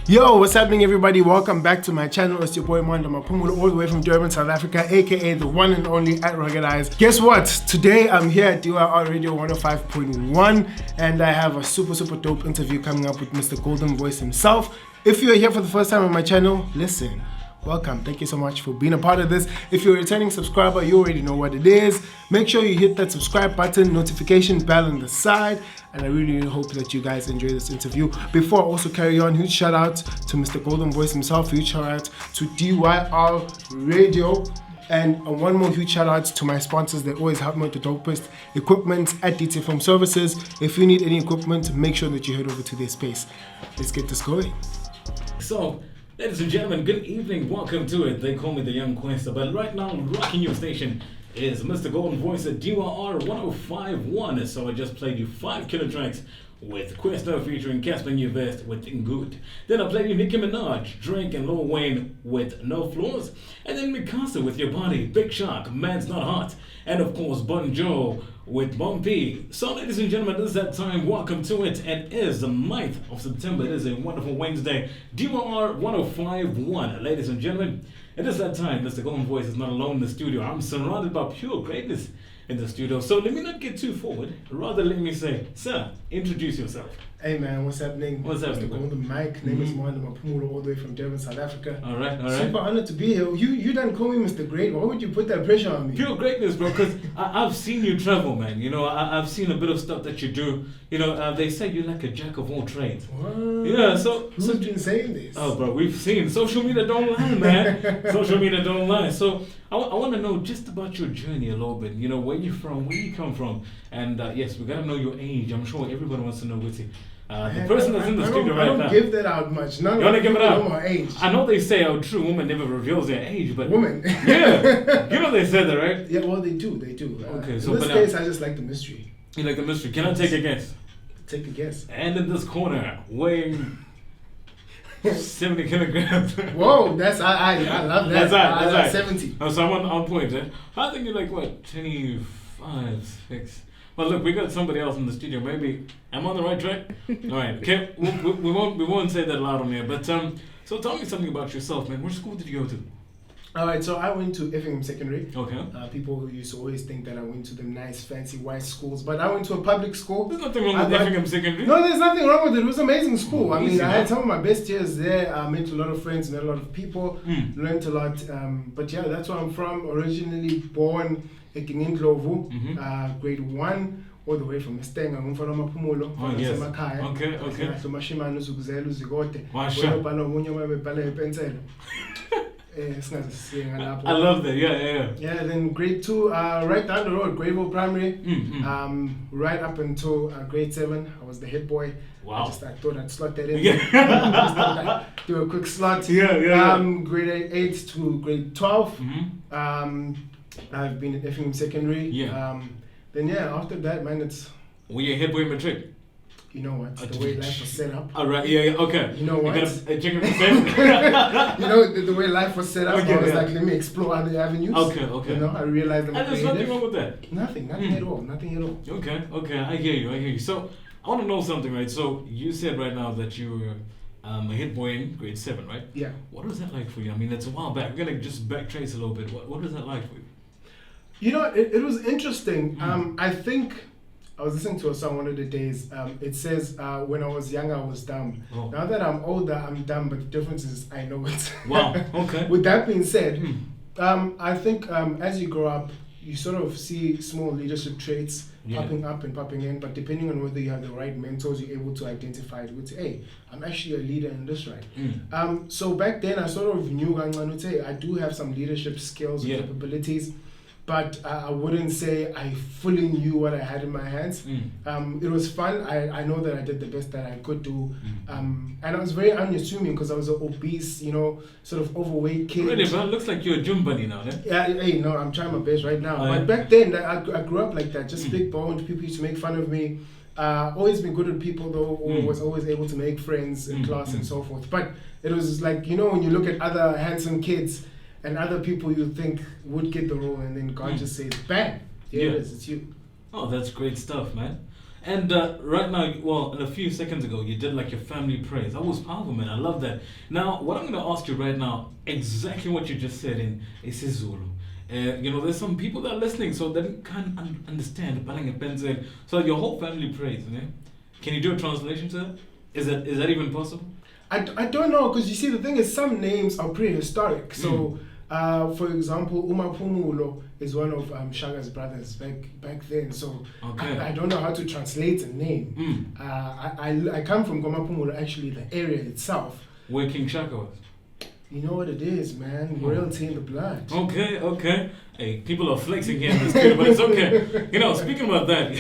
Yo, what's happening, everybody? Welcome back to my channel. It's your boy Mawanda Maphumulo, all the way from Durban, South Africa, aka the one and only at Rugged Eyes. Guess what? Today I'm here at DYR Radio 105.1 and I have a super dope interview coming up with Mr. Golden Voice himself. If you're here for the first time on my channel, listen. Welcome. Thank you so much for being a part of this. If you're a returning subscriber, you already know what it is. Make sure you hit that subscribe button, notification bell on the side, and I really hope that you guys enjoy this interview. Before I also carry on, huge shout out to Mr. Golden Voice himself, huge shout out to DYR Radio, and one more huge shout out to my sponsors. They always help me with the dopest equipment at DT Film Services. If you need any equipment, make sure that you head over to their space. Let's get this going. So, ladies and gentlemen, good evening. Welcome to it. They call me the Young Quester, but right now, rocking your station is Mr. Golden Voice at DYR 105.1. So I just played you 5 killer tracks with Quester featuring Casper Newvest with Good. Then I played you Nicki Minaj, Drake, and Lil Wayne with No Flaws. And then Mikasa with Your Body, Big Shark, Man's Not Hot. And of course, Bon Joe with Bumpy. So ladies and gentlemen, this is that time. Welcome to it. And it is the 9th of September. It is a wonderful Wednesday. DYR 105.1. Ladies and gentlemen, it is that time. Mr. Golden Voice is not alone in the studio. I'm surrounded by pure greatness in the studio. So let me not get too forward. Rather, let me say, sir, introduce yourself. Hey man, what's happening? What's happening? Mr. Golden Mike. Name is Mawanda Maphumulo, all the way from Durban, South Africa. All right. Super honored to be here. You didn't call me Mr. Great. Why would you put that pressure on me? Pure greatness, bro, because I've seen you travel, man. You know, I've seen a bit of stuff that you do. You know, they say you're like a jack of all trades. What? Yeah, Who's been saying this? Oh, bro, we've seen. Social media don't lie, man. Social media don't lie. So I want to know just about your journey a little bit. You know, where you're from, where you come from. And yes, we got to know your age. I'm sure everybody wants to know, Witty. The person that's in the studio right now. I don't give that out much. None you want to give it out? Know my age. I know they say a true woman never reveals their age, but woman. Yeah, you know they said that, right? Yeah, well they do. Okay, so in this case, I just like the mystery. You like the mystery? Can I take a guess? Take a guess. And in this corner, weighing 70 kilograms. Whoa, that's I love that. That's right. 70. Oh, so I'm on point, eh? I think you're like what, 25, 6. Well, look, we got somebody else in the studio. Maybe I'm on the right track. All right, okay. We won't say that loud on here. But so tell me something about yourself, man. Which school did you go to? All right, so I went to Effingham Secondary. Okay. People used to always think that I went to them nice, fancy, white schools, but I went to a public school. There's nothing wrong with Effingham Secondary. No, there's nothing wrong with it. It was an amazing school. I mean, I had huh? some of my best years there. I met a lot of friends, met a lot of people, learned a lot. But yeah, that's where I'm from. Originally born in Indlovu, grade 1. All the way from Stenga, Maphumulo, from yes. Okay. I love that, yeah. Yeah, then grade 2, right down the road, Greyville Primary, right up until grade 7, I was the head boy. Wow. I thought I'd slot that in. Yeah. Do a quick slot. Yeah. Grade 8 to grade 12. I've been at Effingham Secondary. Yeah. Then yeah, after that, man, it's... Were you a head boy in matric? You know what? The way life was set up. All right, yeah, okay. You know what? You got a chicken percent? You know, the way life was set up, I was like, let me explore other avenues. Okay. You know, I realized I'm and there's nothing wrong with that? Nothing at all. Okay, I hear you. So, I want to know something, right? So, you said right now that you were a head boy in grade 7, right? Yeah. What was that like for you? I mean, it's a while back. We're going to just backtrace a little bit. What was that like for you? You know, it was interesting. I think I was listening to a song one of the days. It says, when I was younger, I was dumb. Oh. Now that I'm older, I'm dumb, but the difference is I know it. Wow, okay. With that being said, I think as you grow up, you sort of see small leadership traits popping up and popping in, but depending on whether you have the right mentors, you're able to identify it with, hey, I'm actually a leader in this, right? So back then, I sort of knew, I do have some leadership skills and capabilities, but I wouldn't say I fully knew what I had in my hands. It was fun. I know that I did the best that I could do. And I was very unassuming because I was an obese, sort of overweight kid. Really, bro? Looks like you're a gym buddy now, eh? Yeah, hey, no, I'm trying my best right now. But back then, I grew up like that, just big boned. People used to make fun of me. Always been good with people though, or was always able to make friends in class and so forth. But it was like, when you look at other handsome kids, and other people you think would get the role, and then God just says, bang, here it is, it's you. Oh, that's great stuff, man. And right now, well, a few seconds ago, you did like your family praise. That was powerful, man. I love that. Now, what I'm going to ask you right now, exactly what you just said in isiZulu. There's some people that are listening, so they can't understand. So your whole family prays, né? Can you do a translation to that? Is that even possible? I don't know, because you see, the thing is, some names are prehistoric. So, for example, Maphumulo is one of Shaga's brothers back then. So okay. I don't know how to translate a name. I come from Maphumulo, actually, the area itself. Where King Shaka was? You know what it is, man. Royalty in the blood. Okay. Hey, people are flexing here in the studio, but it's okay. Speaking about that,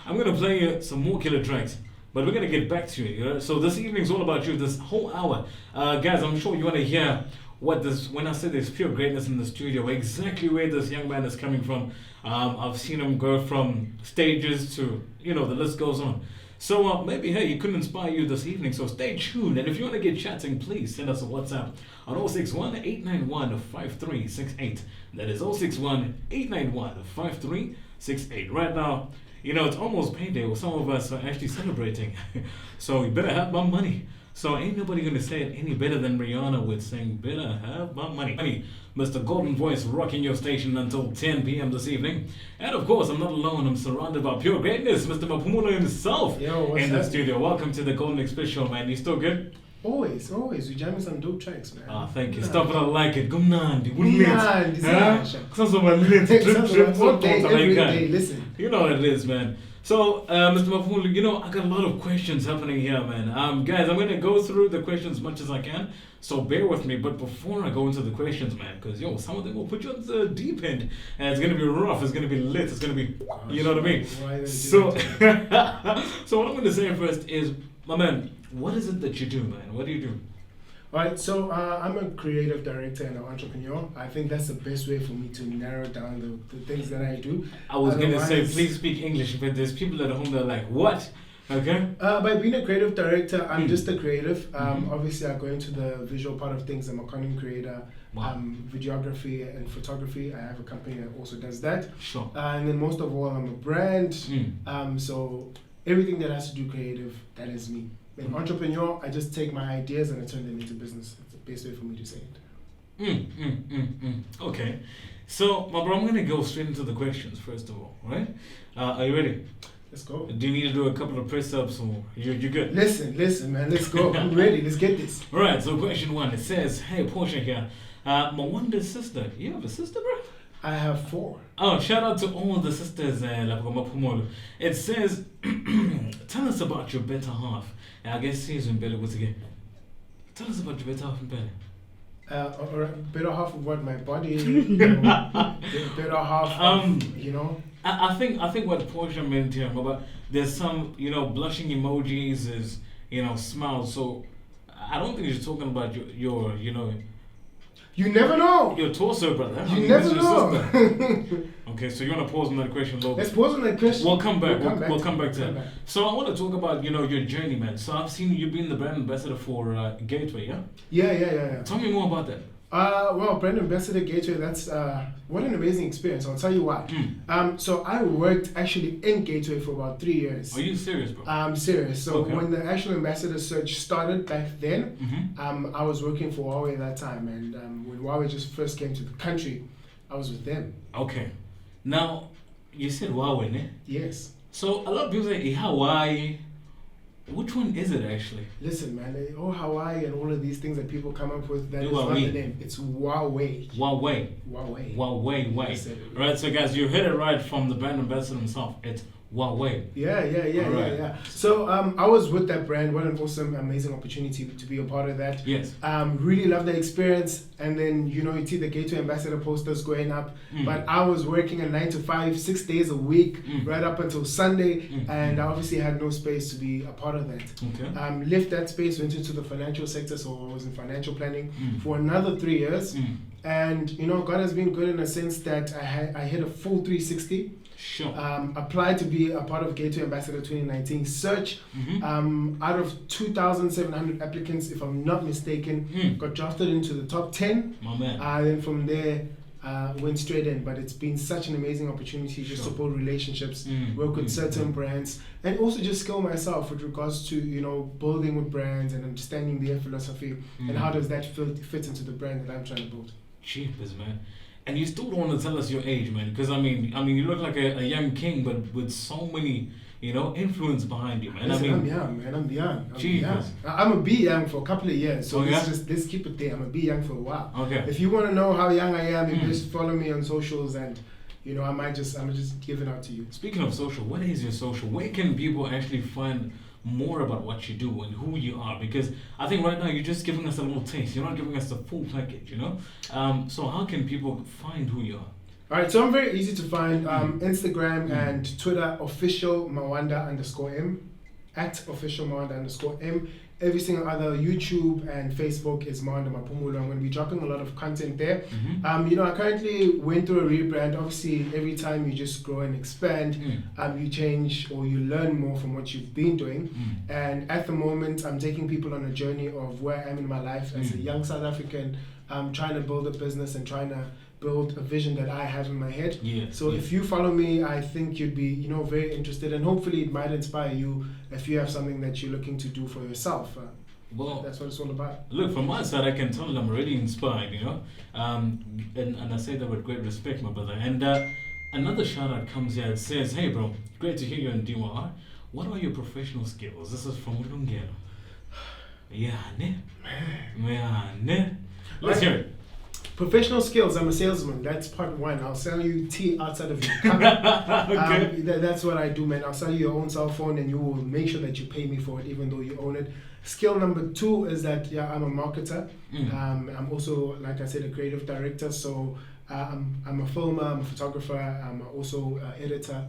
I'm going to play you some more killer tracks. But we're going to get back to it. So this evening's all about you, this whole hour. Guys, I'm sure you want to hear when I say there's pure greatness in the studio, exactly where this young man is coming from. I've seen him go from stages to, the list goes on. So maybe, hey, he could inspire you this evening. So stay tuned. And if you want to get chatting, please send us a WhatsApp on 061-891-5368. That is 061-891-5368. Right now, it's almost payday. Well, some of us are actually celebrating. So you better have my money. So ain't nobody going to say it any better than Rihanna with saying, better have my money. Mr. Golden Voice rocking your station until 10 p.m. this evening. And of course, I'm not alone. I'm surrounded by pure greatness. Mr. Maphumulo himself in the studio. Welcome to the Golden Express Show, man. You still good? Always. We're jamming some dope tracks, man. Thank you. Stuff that I like it. Gumnandi. Every day, listen. You know what it is, man. So, Mr. Maphumulo, I got a lot of questions happening here, man. Guys, I'm going to go through the questions as much as I can, so bear with me. But before I go into the questions, man, because, some of them will put you on the deep end, and it's going to be rough, it's going to be lit, it's going to be, you know what I mean? So, so what I'm going to say first is, my man, what is it that you do, man? What do you do? Alright, so I'm a creative director and an entrepreneur. I think that's the best way for me to narrow down the things that I do. I was going to say, please speak English, but there's people at home that are like, what? Okay. By being a creative director, I'm just a creative. Obviously, I go into the visual part of things. I'm a content creator, videography and photography. I have a company that also does that. Sure. And then most of all, I'm a brand. So everything that has to do creative, that is me. An entrepreneur, I just take my ideas and I turn them into business. It's the best way for me to say it. Okay. So, my bro, I'm going to go straight into the questions, first of all, right? Are you ready? Let's go. Do you need to do a couple of press-ups or you good? Listen, man, let's go. I'm ready. Let's get this. All right, so question one, it says, hey, Portia here. Mawanda's sister. You have a sister, bro? I have 4. Oh, shout out to all the sisters like Maphumulo. It says, tell us about your better half. I guess season better was again. Tell us about your better half and better. Better half of what? My body? Better half of, I think what Portia meant here, but there's some, blushing emojis is, smiles. So I don't think you're talking about your You never know. Your torso, brother. You never know. Okay, so you want to pause on that question a little bit? Let's pause on that question. We'll come back. We'll come back to that. So I want to talk about, your journey, man. So I've seen you being the brand ambassador for Gateway, yeah? Yeah. Tell me more about that. Well, brand ambassador Gateway, that's what an amazing experience. I'll tell you why. So I worked actually in Gateway for about 3 years. Are you serious, bro? I'm serious. So okay. When the actual ambassador search started back then, I was working for Huawei at that time, and when Huawei just first came to the country, I was with them. Okay. Now, you said Huawei, ne? Yes. So a lot of people say Hawaii. Which one is it actually? Listen, man, Hawaii and all of these things that people come up with, that is not the name. It's Huawei. Huawei. Right, so guys, you heard it right from the brand ambassador himself. It's Huawei. Yeah. So I was with that brand. What an awesome, amazing opportunity to be a part of that. Yes. Really loved the experience. And then, you see the Gateway Ambassador posters going up. But I was working a 9 to 5, 6 days a week, right up until Sunday. And I obviously had no space to be a part of that. Okay. Left that space, went into the financial sector. So I was in financial planning for another 3 years. And, God has been good in a sense that I hit a full 360. Sure. Applied to be a part of Gateway Ambassador 2019 search. Out of 2,700 applicants, if I'm not mistaken, got drafted into the top 10. My man. Then from there, went straight in, but it's been such an amazing opportunity just to build relationships, work with certain brands, and also just skill myself with regards to, you know, building with brands and understanding their philosophy and how does that fit into the brand that I'm trying to build. Cheapers, man. And you still don't want to tell us your age, man, because I mean, you look like a young king, but with so many, you know, influence behind you, man. Listen, I'm young, man. I'm young. Jesus. I'm gonna be young for a couple of years, so let's keep it there. I'm gonna be young for a while. Okay. If you want to know how young I am, you just follow me on socials, and you know, I'm gonna just give it out to you. Speaking of social, what is your social? Where can people actually find more about what you do and who you are? Because I think right now you're just giving us a little taste. You're not giving us the full package, you know. So how can people find who you are? Alright, so I'm very easy to find. Instagram and Twitter, official Mawanda _M, at official Mawanda _M. Every single other YouTube and Facebook is Mawanda Maphumulo. I'm going to be dropping a lot of content there. You know, I currently went through a rebrand. Obviously, every time you just grow and expand, you change or you learn more from what you've been doing. And at the moment, I'm taking people on a journey of where I am in my life as a young South African. I'm trying to build a business and trying to build a vision that I have in my head. So if you follow me, I think you'd be, you know, very interested, and hopefully it might inspire you if you have something that you're looking to do for yourself. Well, that's what it's all about. Look, from my side, I can tell I'm already inspired, you know, and I say that with great respect, my brother. And another shout out comes here. It says, "Hey, bro, great to hear you on DYR. What are your professional skills?" This is from Ulungelo. Yeah, ne. Let's hear it. Professional skills, I'm a salesman. That's part one. I'll sell you tea outside of your car. That's what I do, man. I'll sell you your own cell phone and you will make sure that you pay me for it even though you own it. Skill number two is that, I'm a marketer. I'm also, like I said, a creative director. So I'm a filmer, I'm a photographer, I'm also an editor.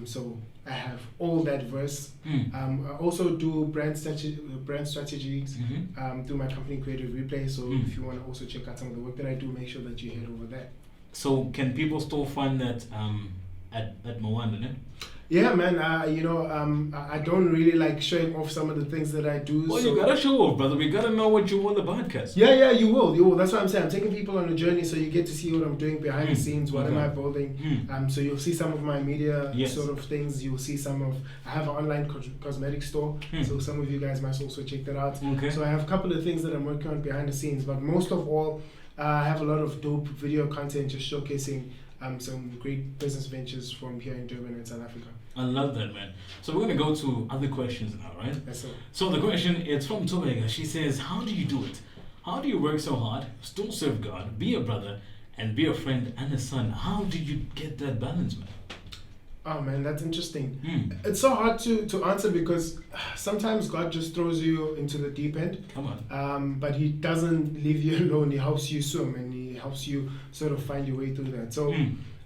So I have all that verse. I also do brand strategies through my company Creative Repay. So if you want to also check out some of the work that I do, make sure that you head over there. So can people still find that at Mawanda, ne? Yeah, man. I don't really like showing off some of the things that I do. Well, you gotta show off, brother. We gotta know what you want the podcast. Yeah, you will. That's what I'm saying. I'm taking people on a journey, so you get to see what I'm doing behind the scenes. What am I building? So you'll see some of my media sort of things. You'll see I have an online cosmetic store, so some of you guys might also check that out. So I have a couple of things that I'm working on behind the scenes, but most of all, I have a lot of dope video content just showcasing some great business ventures from here in Durban and South Africa. I love that, man. So we're going to go to other questions now, right? Yes, sir. So the question is from Tobega. She says, how do you do it? How do you work so hard, still serve God, be a brother, and be a friend and a son? How do you get that balance, man? Oh, man, that's interesting. It's so hard to answer because sometimes God just throws you into the deep end. Come on. But He doesn't leave you alone. He helps you swim and He helps you sort of find your way through that. So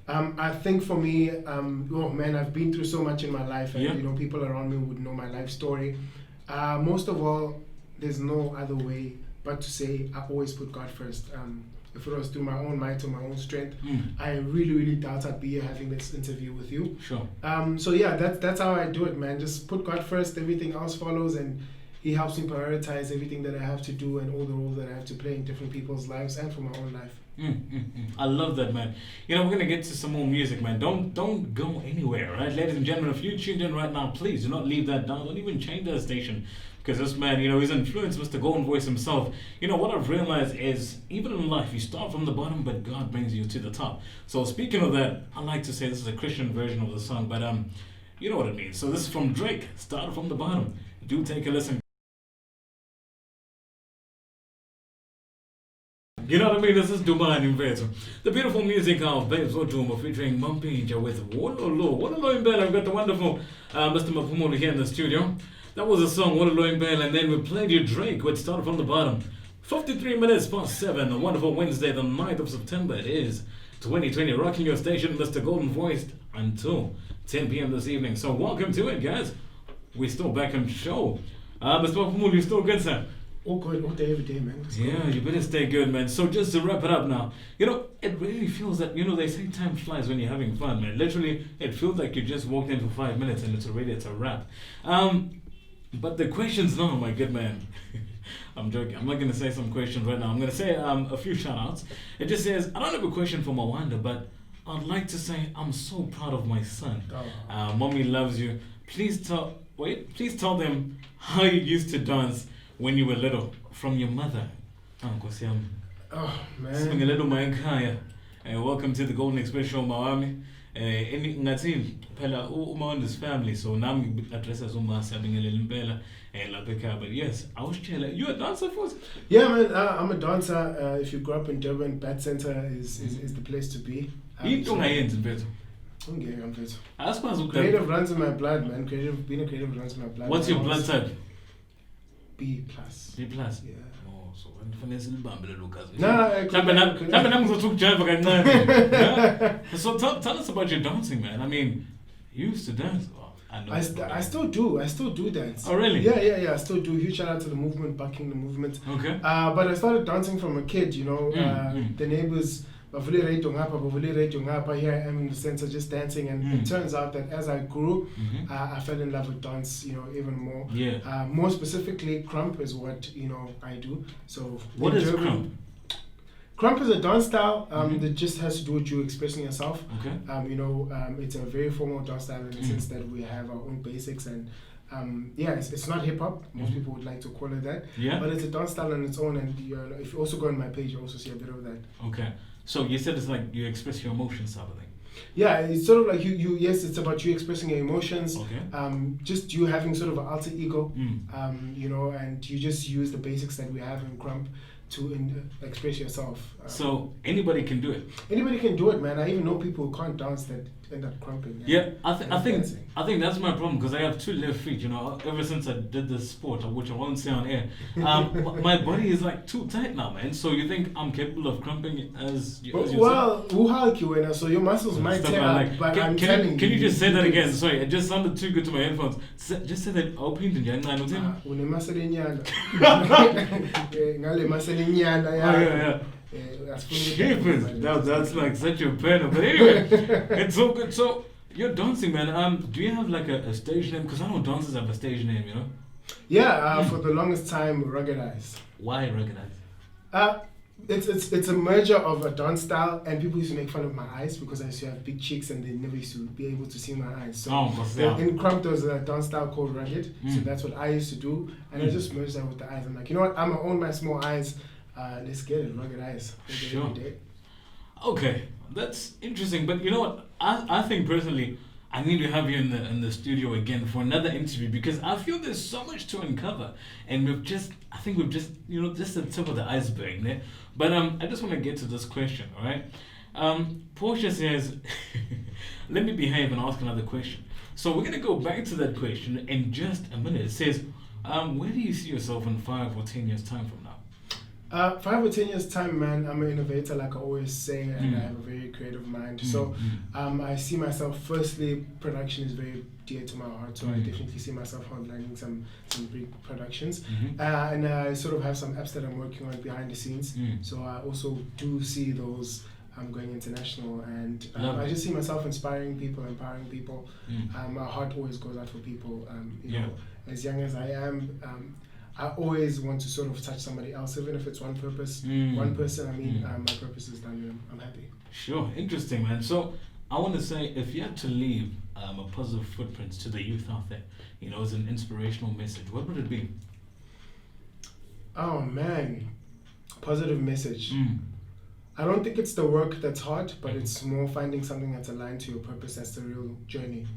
I think for me, I've been through so much in my life, and people around me would know my life story. Most of all, there's no other way but to say I always put God first. If it was through my own might or my own strength, I really, really doubt I'd be here having this interview with you. Sure. So that's how I do it, man. Just put God first, everything else follows, and He helps me prioritize everything that I have to do and all the roles that I have to play in different people's lives and for my own life. I love that, man. You know, we're going to get to some more music, man. Don't go anywhere, right? Ladies and gentlemen, if you tuned in right now, please do not leave that down. Don't even change that station. Because this man, he's influenced Mr. Golden Voice himself. What I've realized is, even in life, you start from the bottom, but God brings you to the top. So speaking of that, I like to say this is a Christian version of the song, but you know what it means. So this is from Drake, Start From the Bottom. Do take a listen. You know what I mean? This is Dubai in Vezo. The beautiful music of Babes Oduma featuring Mampinja with Wololo. Wololo in Bell. I've got the wonderful Mr. Maphumulo here in the studio. That was a song, Wololo in Bell, and then we played you Drake, which started from the bottom. 53 minutes past 7, a wonderful Wednesday, the 9th of September. It is 2020, rocking your station, Mr. Golden Voice, until 10 p.m. this evening. So welcome to it, guys. We're still back on show. Mr. Maphumulo, you still good, sir? All good, all day, every day, man. You better stay good, man. So just to wrap it up now, it really feels that, they say time flies when you're having fun, man. Literally, it feels like you just walked in for 5 minutes and it's a wrap. But the questions now, my good man, I'm joking. I'm not going to say some questions right now. I'm going to say a few shout outs. It just says, I don't have a question for Mawanda, but I'd like to say I'm so proud of my son. Mommy loves you. Please tell them how you used to dance when you were little from your mother. Oh, man. Swing a little my kaya. Welcome to the Golden Express Show, Mawami. Ngathi phela uMawanda's family, so nami addresses having but yes, I was telling you a dancer first. Yeah, man, I'm a dancer. If you grew up in Durban, Bat Center is the place to be. Creative runs in my blood, man. Being a creative runs in my blood. What's your blood type? B plus. B plus. Yeah. Oh, so when So tell us about your dancing, man. I mean, you used to dance. I still do dance. Oh, really? Yeah. I still do. Huge shout out to the movement, bucking the movement. Okay. But I started dancing from a kid. You know, the neighbors. Here I am in the center just dancing, and it turns out that as I grew, I fell in love with dance, you know, even more. Yeah. More specifically, krump is what, you know, I do. So what is krump? Krump is a dance style that just has to do with you expressing yourself. Okay. You know, it's a very formal dance style in the sense that we have our own basics and it's not hip hop. Most people would like to call it that. Yeah. But it's a dance style on its own, and if you also go on my page, you also see a bit of that. Okay. So you said it's like you express your emotions, type of thing. Yeah, it's sort of like you. Yes, it's about you expressing your emotions. Okay. Just you having sort of an alter ego. You know, and you just use the basics that we have in krump to express yourself. So anybody can do it. Anybody can do it, man. I even know people who can't dance that end up crumping. Yeah, I think that's my problem because I have two left feet. You know, ever since I did this sport, which I won't say on air, my body is like too tight now, man. So you think I'm capable of crumping as you so your muscles might tear up, but can you just say that again? Sorry, it just sounded too good to my headphones. Just say that. That's like such a pain. But anyway, it's so good. So you're dancing, man. Do you have like a stage name? Because I know dancers have a stage name, you know. Yeah. For the longest time, Rugged Eyes. Why Rugged Eyes? It's a merger of a dance style, and people used to make fun of my eyes because I used to have big cheeks and they never used to be able to see my eyes. So in krump there was a dance style called Rugged, so that's what I used to do, and I just merged that with the eyes. I'm like, you know what? I'm gonna own my small eyes. Let's get it, Rugged Eyes. Sure. Okay, that's interesting. But you know what? I think personally, I need to have you in the studio again for another interview because I feel there's so much to uncover, and I think we've just just the tip of the iceberg there. But I just want to get to this question, all right? Portia says, let me behave and ask another question. So we're gonna go back to that question in just a minute. It says, where do you see yourself in 5 or 10 years time from now? 5 or 10 years time, man, I'm an innovator, like I always say, and I have a very creative mind. So I see myself, firstly, production is very dear to my heart, so I definitely see myself headlining some big productions. And I sort of have some apps that I'm working on behind the scenes, so I also do see those going international, and I just see myself inspiring people, empowering people. My heart always goes out for people. You know, as young as I am, I always want to sort of touch somebody else, even if it's one person. I mean, my purpose is done, and I'm happy. Sure, interesting, man. So I want to say, if you had to leave a positive footprint to the youth out there, as an inspirational message, what would it be? Oh man, positive message. I don't think it's the work that's hard, but it's more finding something that's aligned to your purpose. That's the real journey.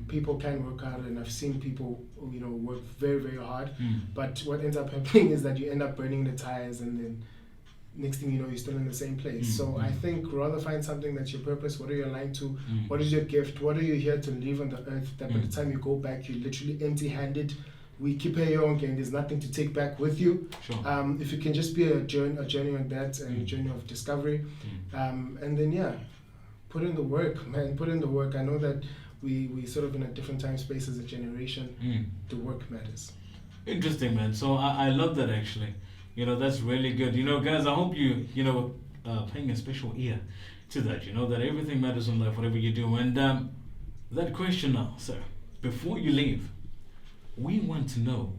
People can work hard, and I've seen people, work very, very hard. But what ends up happening is that you end up burning the tires, and then next thing you know, you're still in the same place. So I think rather find something that's your purpose. What are you aligned to? What is your gift? What are you here to leave on the earth? That by the time you go back, you're literally empty-handed. We keep your own game. There's nothing to take back with you. Sure. If you can just be a journey on that, and a journey of discovery, and then put in the work, man. Put in the work. I know that we sort of in a different time space as a generation. The work matters. Interesting, man. So I love that actually. That's really good. Guys, I hope you paying a special ear to that. That everything matters in life, whatever you do. And that question now, sir, before you leave. We want to know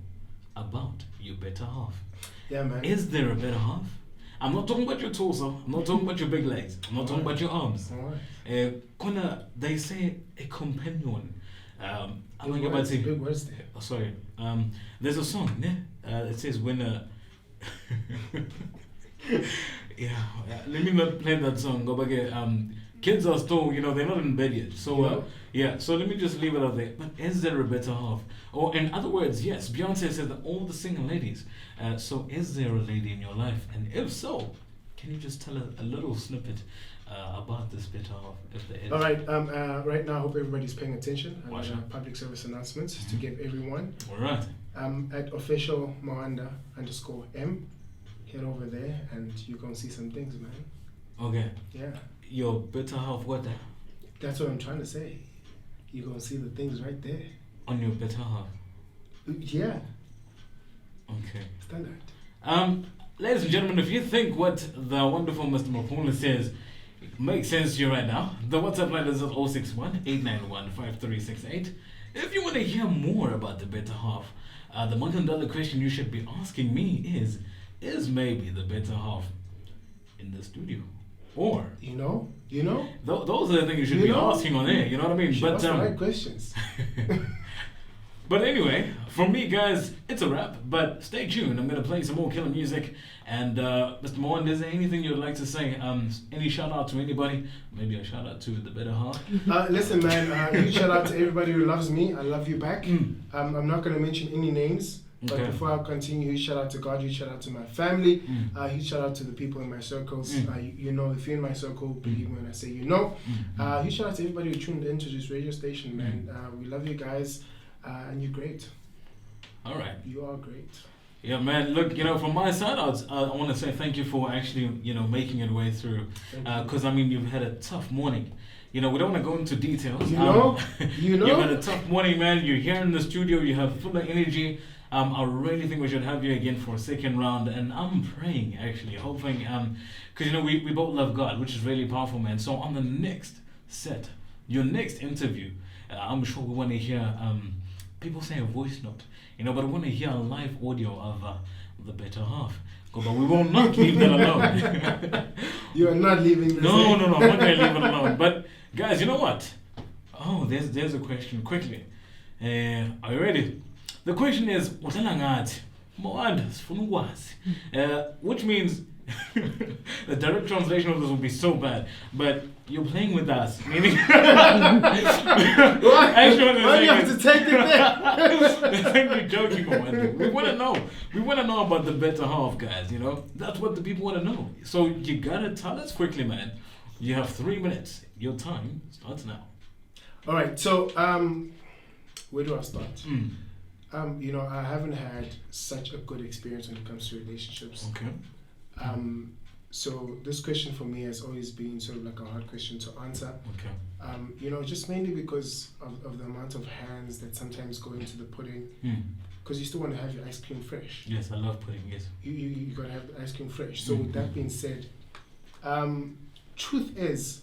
about your better half. Yeah, man. Is there a better half? I'm not talking about your torso. I'm not talking about your big legs. I'm not talking about your arms. They say a companion. Big words there. Oh, sorry. There's a song, ne? It says when let me not play that song. Go back. Kids are still, they're not in bed yet. So so let me just leave it out there. But is there a better half? Or in other words, yes, Beyonce said that all the single ladies. So is there a lady in your life? And if so, can you just tell a little snippet about this better half, if there is? All right. Right now, I hope everybody's paying attention. I'm going public service announcements to give everyone. All right. At official Mawanda _M. Head over there and you're going to see some things, man. Okay. Yeah. Your better half, what? That's what I'm trying to say. You're going to see the things right there. On your better half? Yeah. Okay. Standard. Ladies and gentlemen, if you think what the wonderful Mr. Maphumulo says makes sense to you right now, the WhatsApp line is at 061-891-5368. If you want to hear more about the better half, the $1 million question you should be asking me is maybe the better half in the studio? Or those are the things you should be asking on air, you know what I mean? You ask the right questions. But anyway, from me guys, it's a wrap, but stay tuned. I'm going to play some more killer music. And Mr. Mawanda, is there anything you'd like to say? Any shout out to anybody? Maybe a shout out to the better half? Listen, man, huge shout out to everybody who loves me. I love you back. I'm not going to mention any names. But before I continue, huge shout out to God, huge shout out to my family, huge shout out to the people in my circles. If you're in my circle, believe me when I say huge shout out to everybody who tuned into this radio station, man. We love you guys, and you're great. All right. You are great. Yeah, man. Look, from my side, I want to say thank you for actually, making it way through. Because, you've had a tough morning. We don't want to go into details. You've had a tough morning, man. You're here in the studio. You have full of energy. I really think we should have you again for a second round, and I'm praying, actually, hoping, because we both love God, which is really powerful, man. So on the next set, your next interview, I'm sure we want to hear people say a voice note, but I want to hear a live audio of the better half. But we will not leave that alone. You are not leaving this. No, I'm not going to leave it alone. But guys, you know what? Oh, there's a question. Quickly, are you ready? The question is, which means the direct translation of this will be so bad, but you're playing with us. Meaning, why do you have to take it there? You're joking, Mawanda. We want to know. We want to know about the better half, guys. That's what the people want to know. So you gotta tell us quickly, man. You have 3 minutes. Your time starts now. All right. So, where do I start? I haven't had such a good experience when it comes to relationships. Okay. So this question for me has always been sort of like a hard question to answer. Okay. Just mainly because of the amount of hands that sometimes go into the pudding. Because you still want to have your ice cream fresh. Yes, I love pudding, yes. You got to have the ice cream fresh. So with that being said, truth is,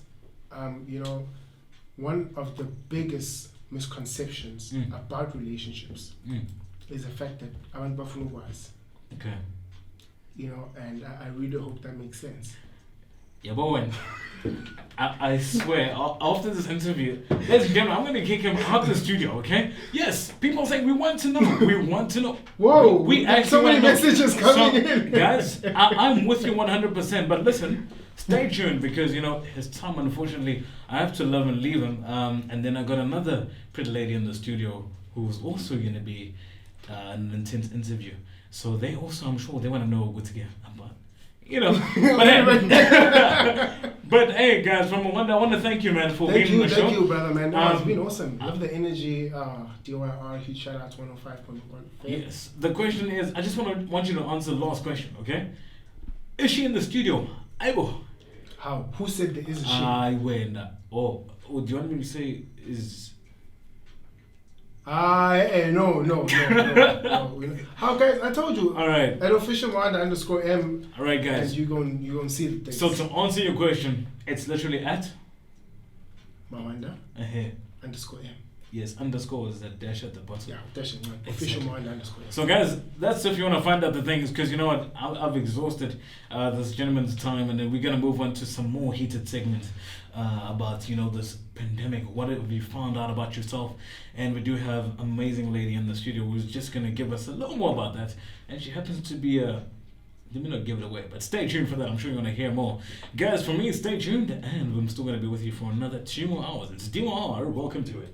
one of the biggest misconceptions about relationships is the fact that abantu bafuna ukwazi. Okay. And I really hope that makes sense. Yeah, but when I swear, after this interview, ladies and gentlemen, I'm going to kick him out of the studio, okay? Yes, people are saying we want to know. We want to know. Whoa, we actually so many messages coming in. Guys, I'm with you 100%, but listen, stay tuned because, his time, unfortunately, I have to love and leave him. And then I got another pretty lady in the studio who's also going to be an intense interview. So they also, I'm sure, they want to know what's going on. But hey, guys, from Mawanda, I want to thank you, man, for being on the show. Thank you, brother, man. It's been awesome. Love the energy. DYR, huge shout out to 105.1. Yes. The question is, I just want you to answer the last question, okay? Is she in the studio? Aibo. How? Who said there is a she? Oh, do you want me to say is... No. How, guys? I told you. All right. At official Mawanda _M. All right, guys. And you gonna see the things. So to answer your question, it's literally at Mawanda _M. Yes, underscore is that dash at the bottom. Yeah, dash it, man. Official Mawanda underscore. So guys, that's if you want to find out the things, because you know what, I've exhausted this gentleman's time, and then we're gonna move on to some more heated segments about this pandemic. What have you found out about yourself? And we do have an amazing lady in the studio who's just gonna give us a little more about that, and she happens to be a. Let me not give it away, but stay tuned for that. I'm sure you're going to hear more. Guys, for me, stay tuned, and I'm still going to be with you for another 2 more hours. It's DYR. Welcome to it.